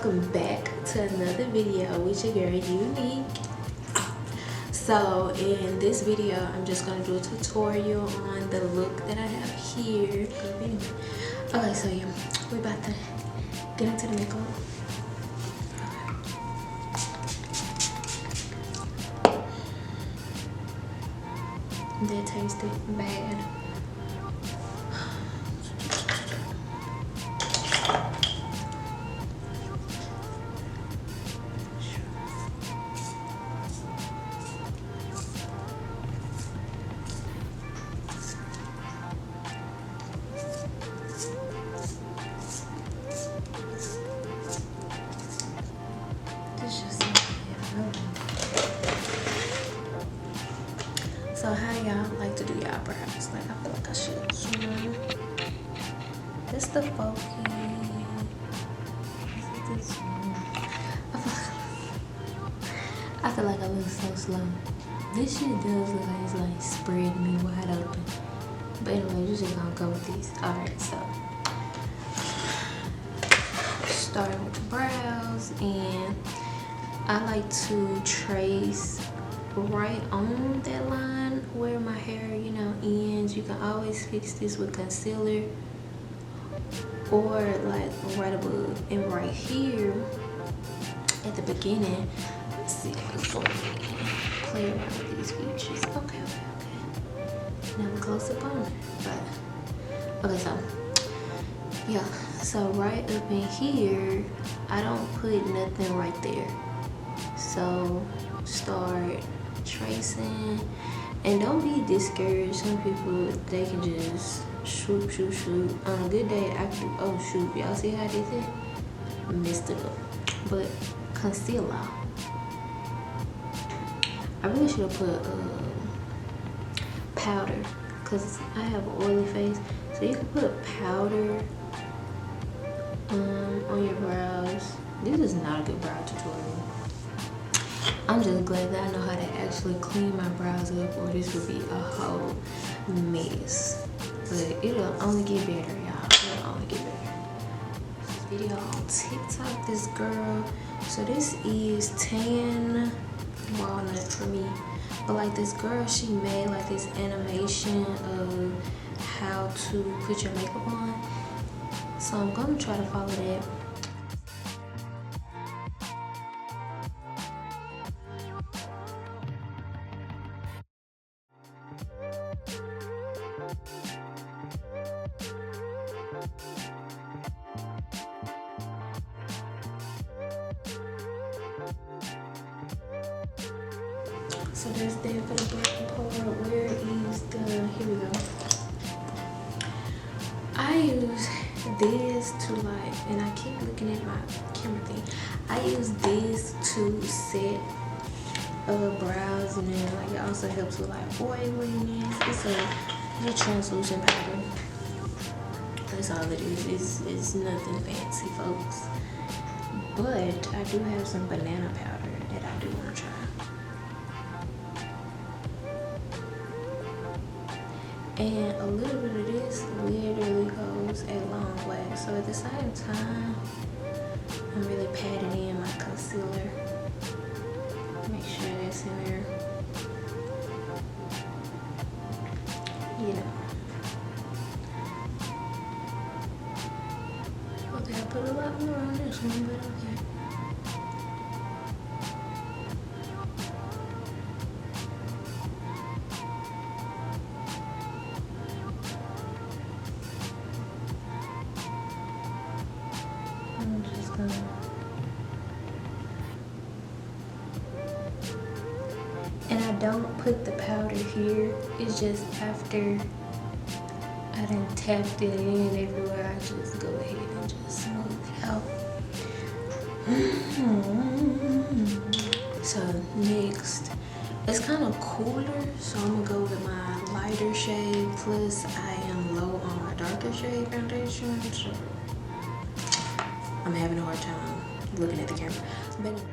welcome back to another video with your girl Unique. So in this video I'm just gonna do a tutorial on the look that I have here. Okay, so yeah, we're about to get into the makeup. That tasted bad. So how y'all like to do y'all brows? Like, I feel like I should, you know. This the focus. I feel like I look so slow. This shit does look like it's like spreading me wide open. But anyway, you're just gonna go with these. Alright, so starting with the brows, and I like to trace right on that line where my hair, you know, ends. You can always fix this with concealer or like right above. And right here at the beginning, let's see, play around with these features. Okay. Now we're close up on it. But okay, so yeah, so right up in here, I don't put nothing right there. So start tracing, and don't be discouraged. Some people, they can just shoot. On a good day, I can, oh shoot, y'all see how I did that? Messed it up. But concealer, I really should have put powder, because I have an oily face, so you can put powder on your brows. This is not a good brow tutorial. I'm just glad that I know how to actually clean my brows up, or this would be a whole mess. But it'll only get better, y'all. It'll only get better. This video on TikTok, this girl. So this is tan walnut for me. But like this girl, she made like this animation of how to put your makeup on. So I'm gonna try to follow that. So there's there for the breaking part. Where is the, here we go. I use this to like, and I keep looking at my camera thing. I use this to set brows, and then like it also helps with like oiliness. It's a translucent powder. That's all it is. It's nothing fancy, folks. But I do have some banana powder that I do want to try. And a little bit of this literally goes a long way. So at the same time, I'm really patting in my concealer. Make sure that's in there. You know. Okay, I put a lot more on this one, but okay. I'm just gonna, and I don't put the powder here. It's just after I done tapped it in everywhere, I just go ahead and just smooth it out. So next, it's kind of cooler, so I'm gonna go with my lighter shade, plus I am low on my darker shade foundation, so I'm having a hard time looking at the camera. But anyway.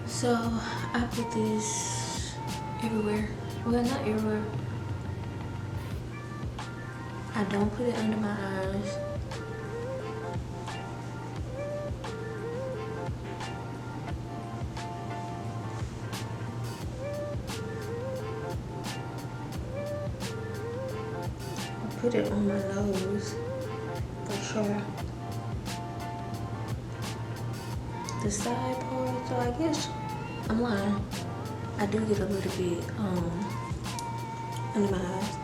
So I put this everywhere. Well, not everywhere. I don't put it under my eyes. I put it on my nose for sure. The side part, so I guess I'm lying. I do get a little bit under my eyes.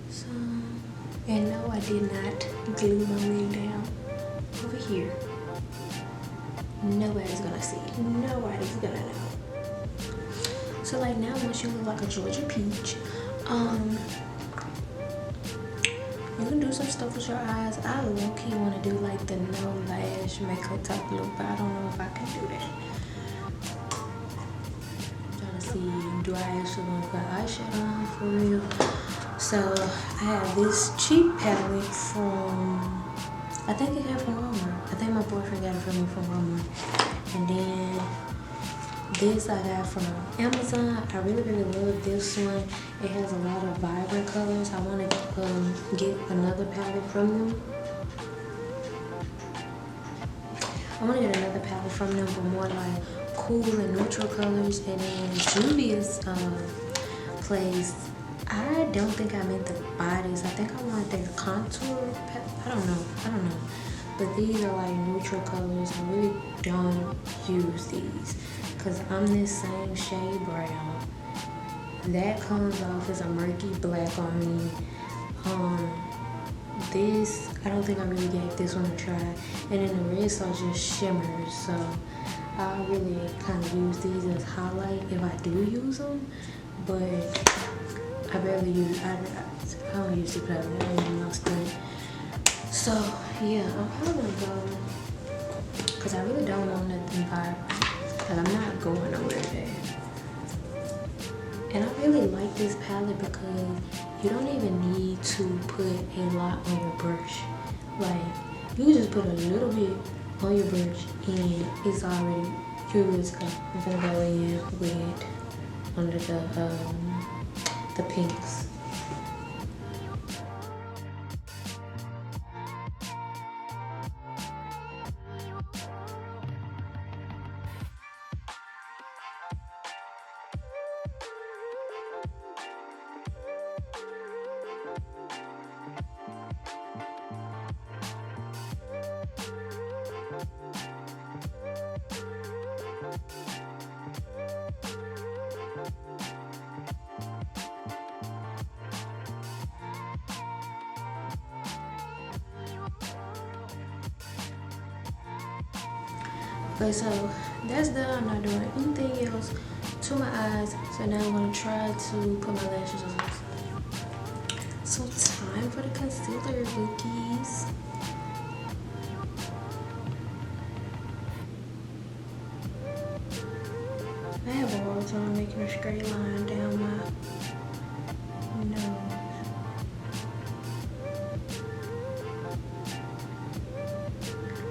So, and no, I did not glue my wig down over here. Nobody's gonna see. Nobody's gonna know. So like now, once you look like a Georgia peach, you can do some stuff with your eyes. I low-key want to do like the no lash makeup type look, but I don't know if I can do that. I'm trying to see, do I actually want to put eyeshadow on for real? So I have this cheap palette from, I think it got from Walmart. I think my boyfriend got it for me from Walmart. And then this I got from Amazon. I really love this one. It has a lot of vibrant colors. I want to get another palette from them. I want to get another palette from them, but more like cool and neutral colors. And then Juvia's place, I don't think I meant the bodies. I think I wanted their contour. I don't know. But these are like neutral colors. I really don't use these because I'm this same shade brown. That comes off as a murky black on me. This, I don't think I really gave this one a try. And then the rest are just shimmers. So I really kind of use these as highlight if I do use them. But I barely use, I don't use the palette, I don't use my skin. So yeah, I'm probably gonna go, cause I really don't want nothing vibrant, cause I'm not going nowhere there. And I really like this palette because you don't even need to put a lot on your brush. Like, you just put a little bit on your brush and it's already, you're good to go. I'm gonna go in with under the pinks. Okay, so that's done. I'm not doing anything else to my eyes. So now I'm gonna try to put my lashes on. So time for the concealer, rookies. I have a hard time making a straight line down my nose.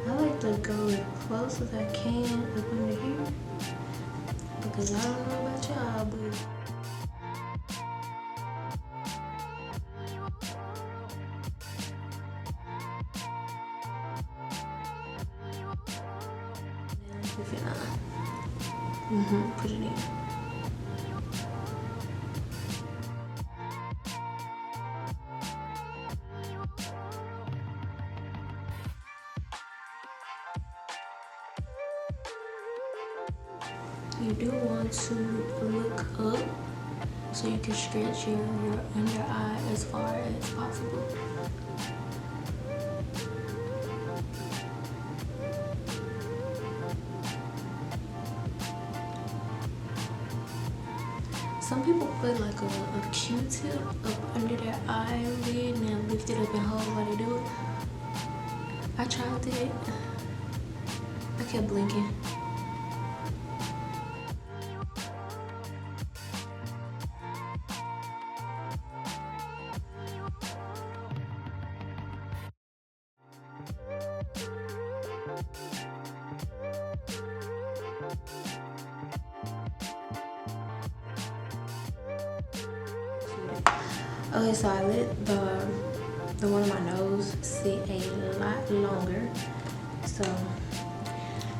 I like to go as close as I can up under here because I don't know about y'all, but if you're not, put it in. You do want to look up so you can stretch your under eye as far as possible. Some people put like a Q-tip up under their eyelid and then lift it up and hold while they do it. I tried it. I kept blinking. Okay, so I let the one on my nose sit a lot longer. So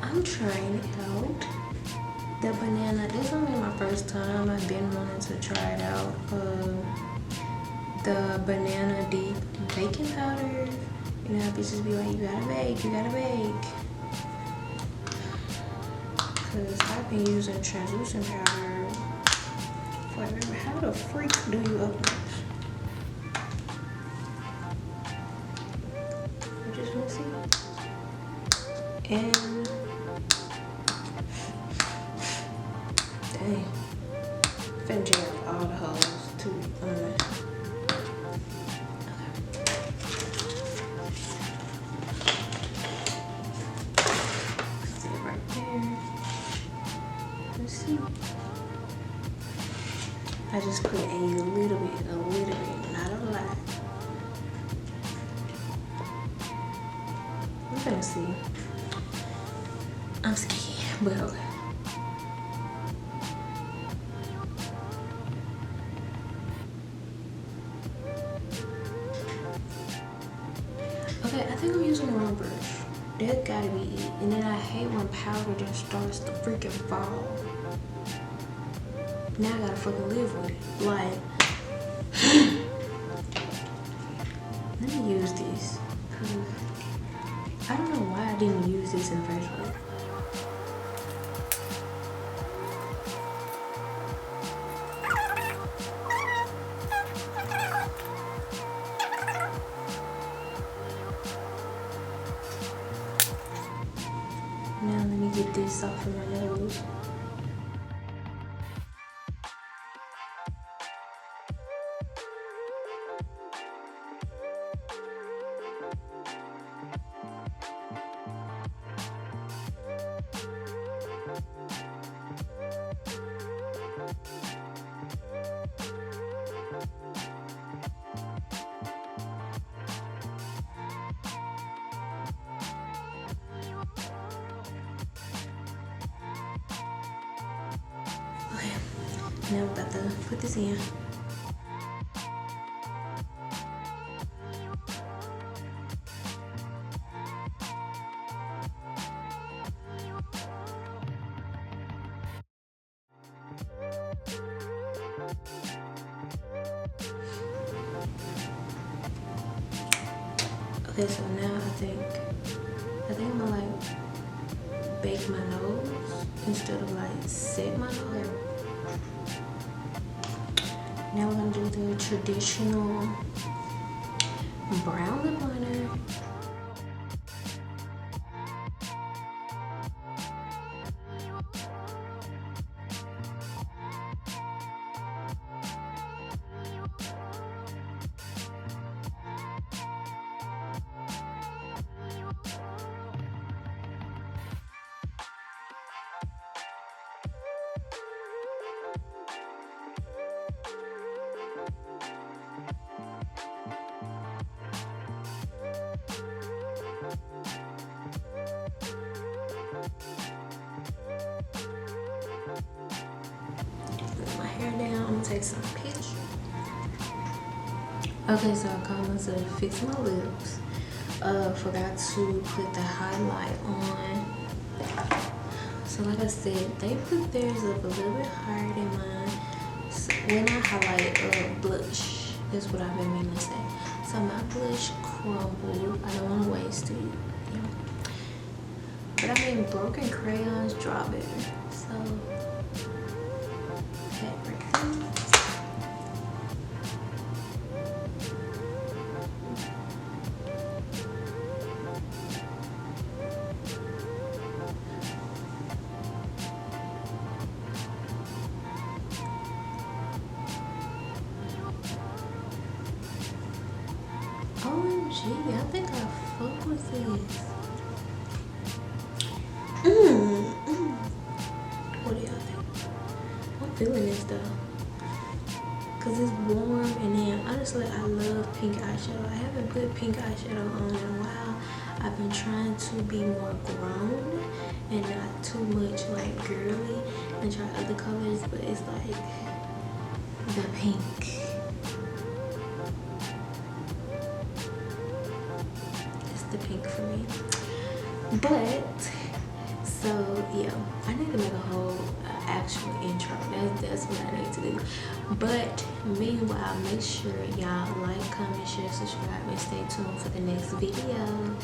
I'm trying it out. The banana, this is only my first time. I've been wanting to try it out. The banana deep baking powder. You know, bitches be like, you gotta bake, you gotta bake. Cause I've been using translucent powder forever. How the freak do you open this? I just wanna see. And dang, finna jam all the holes to sit right there. Let's see. I just put a little bit, not a lot. We're gonna see. I'm scared, but okay. Okay, I think I'm using the wrong brush. That gotta be it. And then I hate when powder just starts to freaking fall. Now I gotta fucking live with it. Like, let me use this. I don't know why I didn't use this in the first place. Now let me get this off of my nose. Okay, now I'm about to put this in. Okay, so now I think I'm gonna like bake my nose instead of like set my nose. Now we're gonna do the traditional brown lip liner. Down. I'm gonna take some pictures. Okay, so I called to fix my lips. Forgot to put the highlight on. So like I said, they put theirs up a little bit higher than mine. So when I highlight blush, that's what I've been meaning to say. So my blush crumbled. I don't want to waste it. Yeah. But I mean, broken crayons draw better. So OMG, I think I fuck with this. What do y'all think? I'm feeling this though. Cause it's warm, and then honestly I love pink eyeshadow. I haven't put pink eyeshadow on in a while. I've been trying to be more grown and not too much like girly, and try other colors, but it's like the pink. It's the pink for me. But so yeah, I need to make a whole actual intro. That's what I need to do. But meanwhile, make sure y'all like, comment, share, subscribe, and stay tuned for the next video.